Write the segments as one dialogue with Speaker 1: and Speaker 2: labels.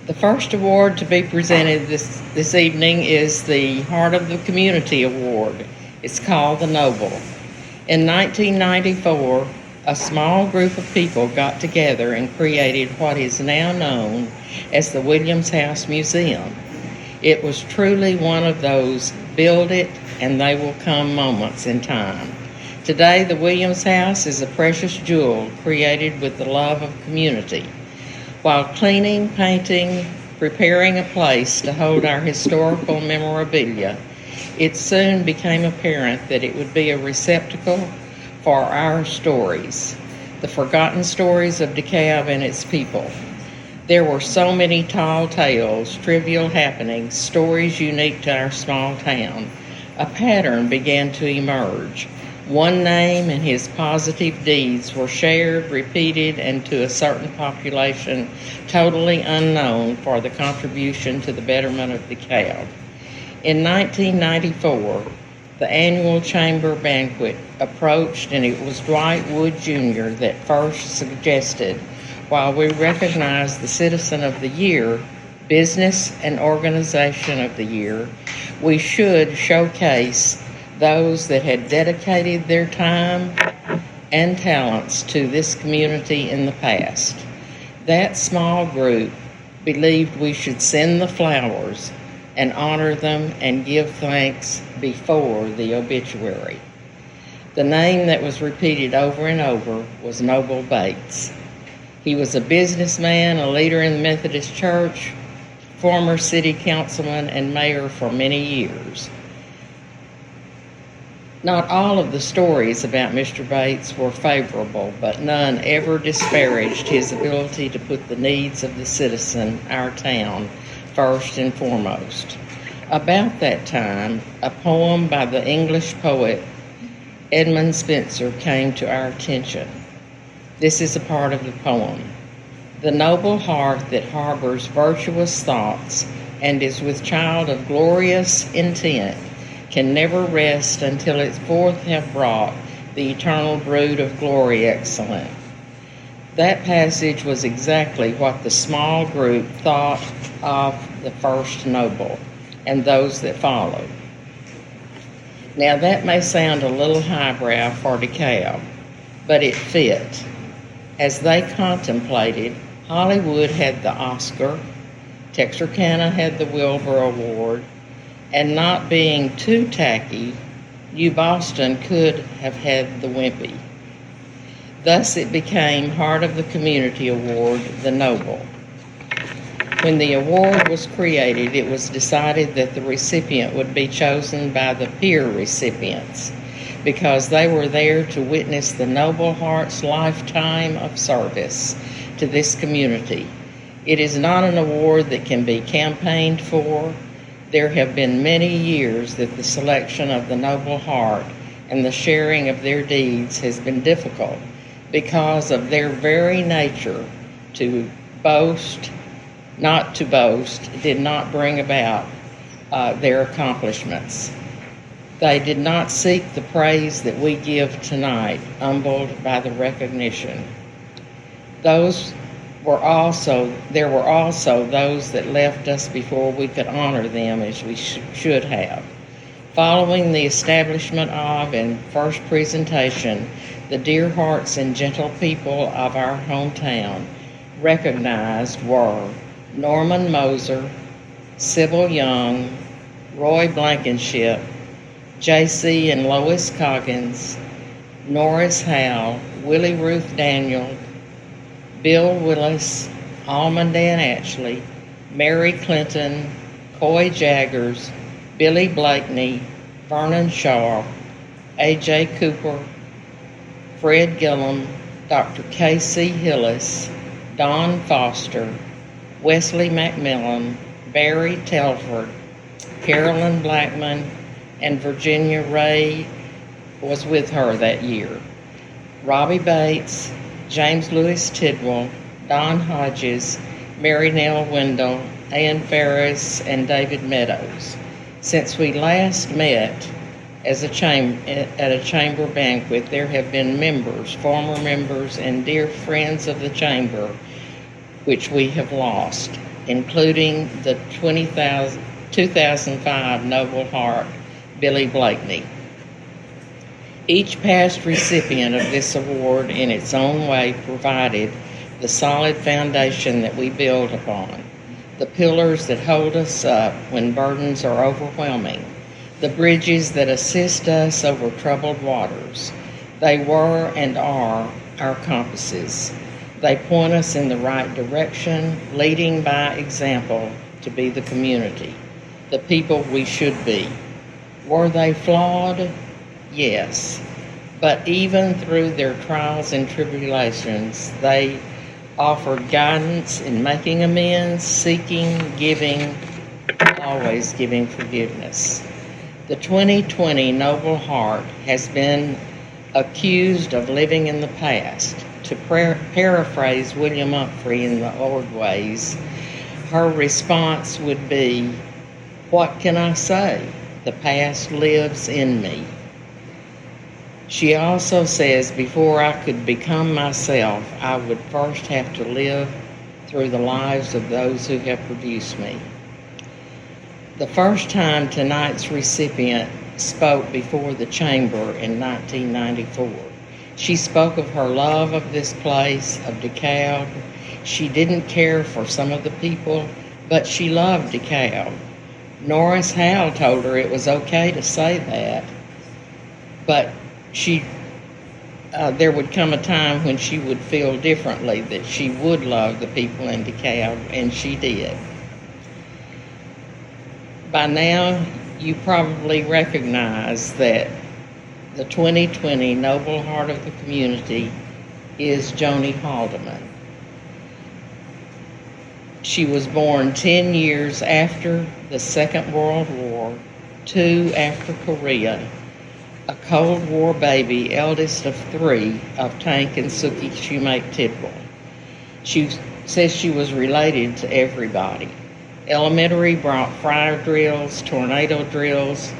Speaker 1: The first award to be presented this evening is the Heart of the Community Award. It's called the Nobel. In 1994, a small group of people got together and created what is now known as the Williams House Museum. It was truly one of those build it and they will come moments in time. Today, the Williams House is a precious jewel created with the love of community. While cleaning, painting, preparing a place to hold our historical memorabilia, it soon became apparent that it would be a receptacle for our stories, the forgotten stories of DeKalb and its people. There were so many tall tales, trivial happenings, stories unique to our small town. A pattern began to emerge. One name and his positive deeds were shared, repeated, and to a certain population totally unknown for the contribution to the betterment of DeKalb. In 1994, the annual chamber banquet approached, and it was Dwight Wood Jr. that first suggested, while we recognize the Citizen of the Year, Business and Organization of the Year, we should showcase those that had dedicated their time and talents to this community in the past. That small group believed we should send the flowers and honor them and give thanks before the obituary. The name that was repeated over and over was Nobel Bates. He was a businessman, a leader in the Methodist Church, former city councilman and mayor for many years. Not all of the stories about Mr. Bates were favorable, but none ever disparaged his ability to put the needs of the citizen, our town, first and foremost. About that time, a poem by the English poet Edmund Spenser came to our attention. This is a part of the poem. The noble heart that harbors virtuous thoughts and is with child of glorious intent can never rest until its forth have brought the eternal brood of glory excellent. That passage was exactly what the small group thought of the first Nobel and those that followed. Now that may sound a little highbrow for DeKalb, but it fit. As they contemplated, Hollywood had the Oscar, Texarkana had the Wilbur Award, and not being too tacky, New Boston could have had the Wimpy. Thus it became Heart of the Community Award, the Nobel. When the award was created, it was decided that the recipient would be chosen by the peer recipients because they were there to witness the noble heart's lifetime of service to this community. It is not an award that can be campaigned for. There have been many years that the selection of the noble heart and the sharing of their deeds has been difficult because of their very nature to boast, not to boast, did not bring about their accomplishments. They did not seek the praise that we give tonight, humbled by the recognition. There were also those that left us before we could honor them as we should have. Following the establishment of and first presentation, the dear hearts and gentle people of our hometown recognized were Norman Moser, Sybil Young, Roy Blankenship, J.C. and Lois Coggins, Norris Howe, Willie Ruth Daniel, Bill Willis, Almond Dan Ashley, Mary Clinton, Coy Jaggers, Billy Blakeney, Vernon Shaw, A.J. Cooper, Fred Gillum, Dr. K.C. Hillis, Don Foster, Wesley McMillan, Barry Telford, Carolyn Blackman, and Virginia Ray was with her that year. Robbie Bates, James Lewis Tidwell, Don Hodges, Mary Nell Wendell, Ann Ferris, and David Meadows. Since we last met at a chamber banquet, there have been members, former members, and dear friends of the chamber, which we have lost. including the 2005 Nobel Heart, Billy Blakeney. Each past recipient of this award in its own way provided the solid foundation that we build upon, the pillars that hold us up when burdens are overwhelming, the bridges that assist us over troubled waters. They were and are our compasses. They point us in the right direction, leading by example to be the community, the people we should be. Were they flawed? Yes. But even through their trials and tribulations, they offered guidance in making amends, seeking, giving, always giving forgiveness. The 2020 Noble Heart has been accused of living in the past. To paraphrase William Humphrey in The Ordways, her response would be, "What can I say? The past lives in me." She also says, before I could become myself, I would first have to live through the lives of those who have produced me. The first time tonight's recipient spoke before the chamber in 1994, she spoke of her love of this place, of DeKalb. She didn't care for some of the people, but she loved DeKalb. Norris Howell told her it was okay to say that, but there would come a time when she would feel differently, that she would love the people in DeKalb, and she did. By now, you probably recognize that the 2020 Noble Heart of the Community is Joni Haldeman. She was born 10 years after the Second World War, 2 after Korea, a Cold War baby, eldest of 3 of Tank and Sookie Shoemake Tidwell. She says she was related to everybody. Elementary brought fire drills, tornado drills,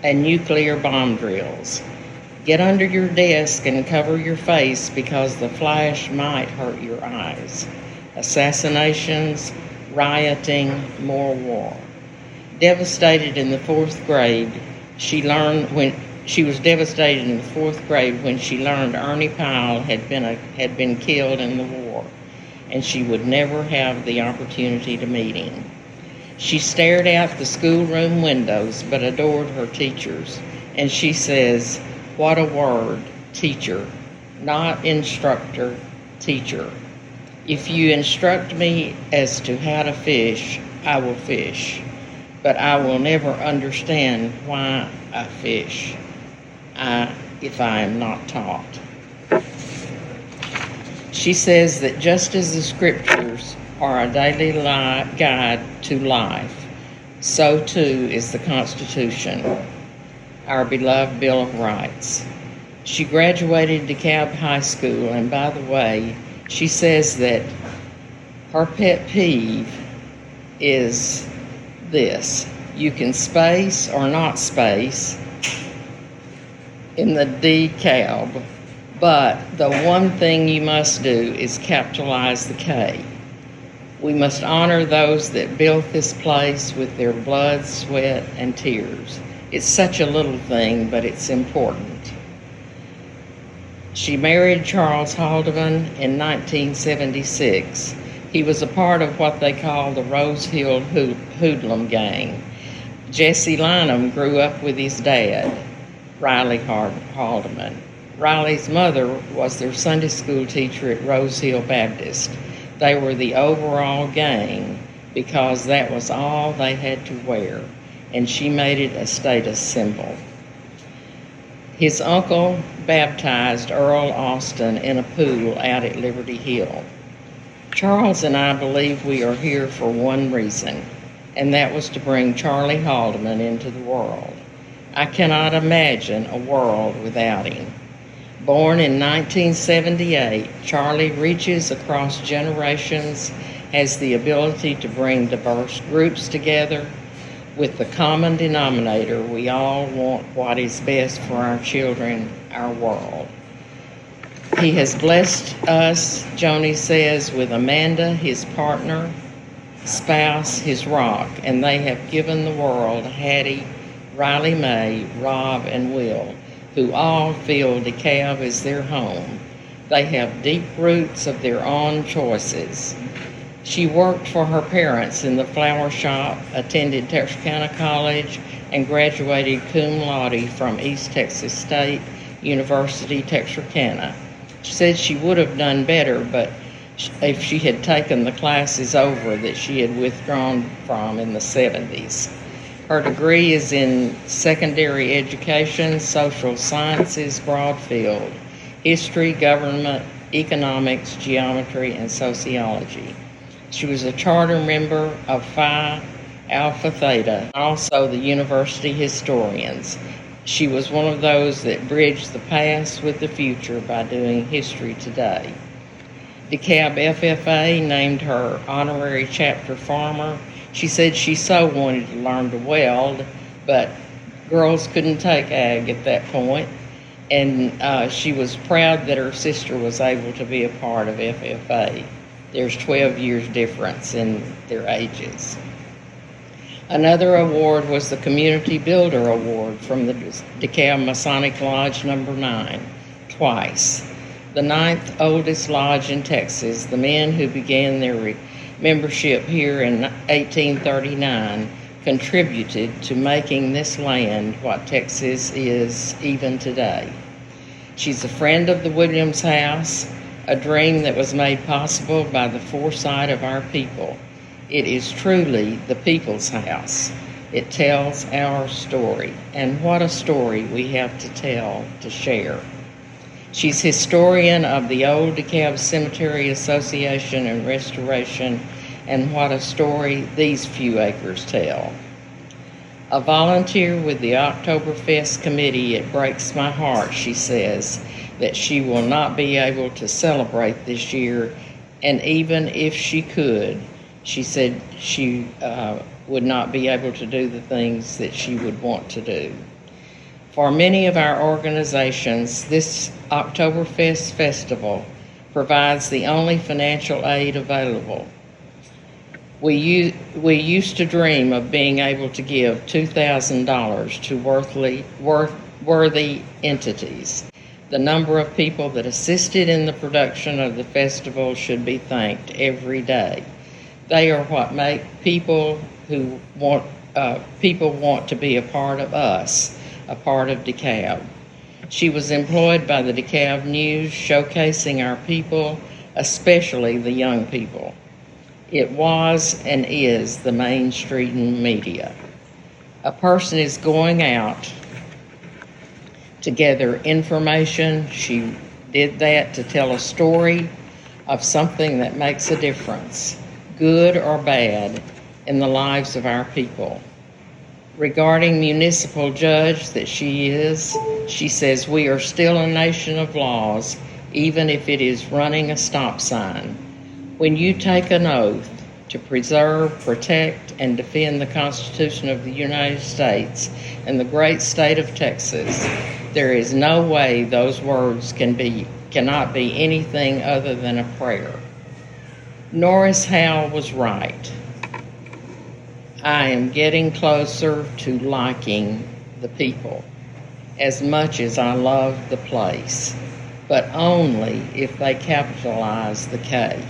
Speaker 1: and nuclear bomb drills. Get under your desk and cover your face because the flash might hurt your eyes. Assassinations, rioting, more war. Devastated in the 4th grade, she was devastated in the 4th grade when she learned Ernie Pyle had been killed in the war, and she would never have the opportunity to meet him. She stared out the schoolroom windows but adored her teachers, and she says, "What a word, teacher, not instructor, teacher. If you instruct me as to how to fish, I will fish, but I will never understand why I fish if I am not taught." She says that just as the scriptures are a daily guide to life, so too is the Constitution, our beloved Bill of Rights. She graduated DeKalb High School, and by the way, she says that her pet peeve is this: you can space or not space in the DeKalb, but the one thing you must do is capitalize the K. We must honor those that built this place with their blood, sweat, and tears. It's such a little thing, but it's important. She married Charles Haldeman in 1976. He was a part of what they call the Rose Hill Hoodlum Gang. Jesse Lynham grew up with his dad, Riley Haldeman. Riley's mother was their Sunday school teacher at Rose Hill Baptist. They were the overall gang because that was all they had to wear, and she made it a status symbol. His uncle baptized Earl Austin in a pool out at Liberty Hill. Charles and I believe we are here for one reason, and that was to bring Charlie Haldeman into the world. I cannot imagine a world without him. Born in 1978, Charlie reaches across generations, has the ability to bring diverse groups together with the common denominator: we all want what is best for our children, our world. He has blessed us, Joni says, with Amanda, his partner, spouse, his rock, and they have given the world Hattie, Riley May, Rob, and Will, who all feel DeKalb is their home. They have deep roots of their own choices. She worked for her parents in the flower shop, attended Texarkana College, and graduated cum laude from East Texas State University, Texarkana. She said she would have done better, but if she had taken the classes over that she had withdrawn from in the 70s. Her degree is in secondary education, social sciences, broad field, history, government, economics, geometry, and sociology. She was a charter member of Phi Alpha Theta, also the university historians. She was one of those that bridged the past with the future by doing history today. DeKalb FFA named her honorary chapter farmer. She said she so wanted to learn to weld, but girls couldn't take ag at that point, and she was proud that her sister was able to be a part of FFA. There's 12 years difference in their ages. Another award was the Community Builder Award from the DeKalb Masonic Lodge number 9, twice. The 9th oldest lodge in Texas, the men who began their membership here in 1839 contributed to making this land what Texas is even today. She's a friend of the Williams House, a dream that was made possible by the foresight of our people. It is truly the people's house. It tells our story, and what a story we have to tell, to share. She's historian of the Old DeKalb Cemetery Association and Restoration, and what a story these few acres tell. A volunteer with the Oktoberfest committee, it breaks my heart, she says, that she will not be able to celebrate this year, and even if she could, she said she would not be able to do the things that she would want to do. For many of our organizations, this Oktoberfest festival provides the only financial aid available. We used to dream of being able to give $2,000 to worthy entities. The number of people that assisted in the production of the festival should be thanked every day. They are what make people want to be a part of us, a part of DeKalb. She was employed by the DeKalb News, showcasing our people, especially the young people. It was and is the mainstream media. A person is going out to gather information. She did that to tell a story of something that makes a difference, good or bad, in the lives of our people. Regarding municipal judge that she is, she says, we are still a nation of laws, even if it is running a stop sign. When you take an oath to preserve, protect, and defend the Constitution of the United States and the great state of Texas, there is no way those words cannot be anything other than a prayer. Norris Howell was right. I am getting closer to liking the people as much as I love the place, but only if they capitalize the K.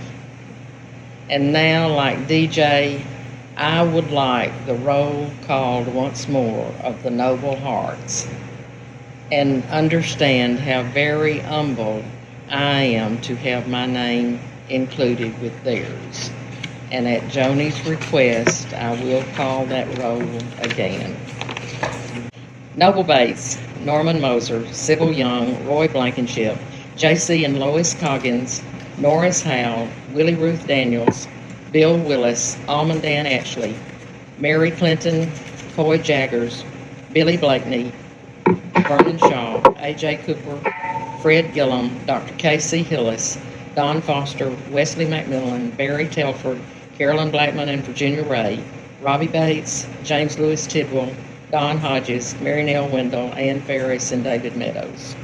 Speaker 1: And now, like DJ, I would like the roll called once more of the noble hearts, and understand how very humbled I am to have my name included with theirs. And at Joni's request, I will call that roll again. Noble Bates, Norman Moser, Sybil Young, Roy Blankenship, J.C. and Lois Coggins, Norris Howell, Willie Ruth Daniels, Bill Willis, Almond Dan Ashley, Mary Clinton, Foy Jaggers, Billy Blakeney, Vernon Shaw, A.J. Cooper, Fred Gillum, Dr. K.C. Hillis, Don Foster, Wesley McMillan, Barry Telford, Carolyn Blackman and Virginia Ray, Robbie Bates, James Lewis Tidwell, Don Hodges, Mary Nell Wendell, Ann Ferris, and David Meadows.